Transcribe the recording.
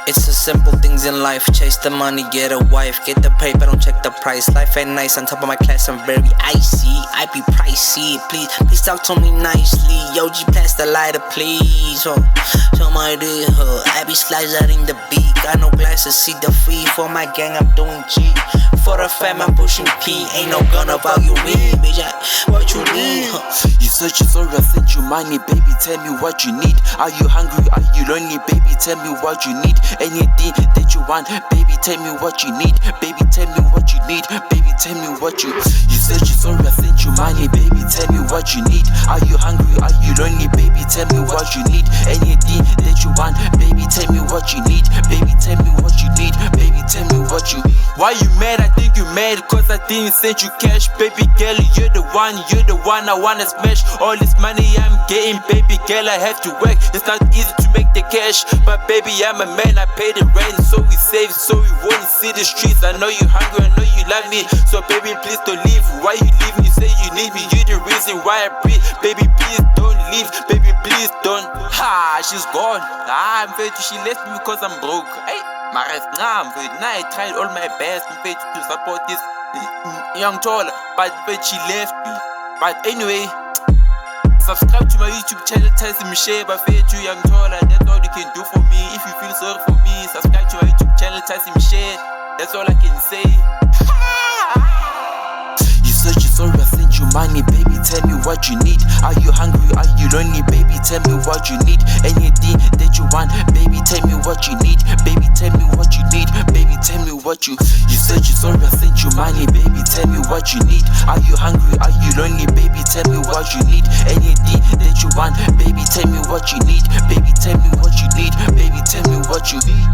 It's the simple things in life. Chase the money, get a wife. Get the paper, don't check the price. Life ain't nice, on top of my class I'm very icy. I be pricey, please talk to me nicely. Yo, G, pass the lighter, please. Oh, show my deal, I be slicing the beat. Got no glasses, see the feed. For my gang, I'm doing G. For the fam, I'm pushing P. Ain't no gun about you, me, bitch. What you need? You searching, sorry, I sent you money, baby. Tell me what you need. Are you hungry? Are you lonely, baby? Tell me what you need. Anything that you want, baby. Tell me what you need, baby. Tell me what you need, baby. Tell me what you. You searching, sorry, I sent you money, baby. Tell me what you need. Are you hungry? Are you lonely, baby? Tell me what you need. Anything that you want, baby. Tell me what you need, baby. Tell me what you need, baby. Tell me what you. Why you mad? I think you mad cause I didn't send you cash, baby girl. You're the one I wanna smash. All this money I'm getting, baby girl, I have to work. It's not easy to make the cash, but baby I'm a man, I pay the rent, so we save, so we won't see the streets. I know you hungry, I know you love me, so baby please don't leave. Why you leaving? You say you need me, you the reason why I breathe. Baby please don't leave, baby please don't. Ha, she's gone. I'm Mpshe, she left me because I'm broke. Hey, maar it's Mpshe, I tried all my best Mpshe to support this young taller, but she left me. But anyway, subscribe to my YouTube channel, Tyson Mpshe, Mpshe, young taller. That's all you can do for me. If you feel sorry for me, subscribe to my YouTube channel, Tyson Mpshe. That's all I can say. You searching, sorry, I sent you money, baby. Tell me what you need. Are you hungry? Are you lonely, baby? Tell me what you need. Anything that you want, baby. Tell me what you need, baby. Tell me what you need, baby. Tell me what you. You searching, sorry, I sent you money, baby. Tell me what you need. Are you hungry? Are you lonely, baby? Tell me what you need. Anything that you want, baby. Tell me what you need, baby. Tell me what you need, baby. Tell me what you need.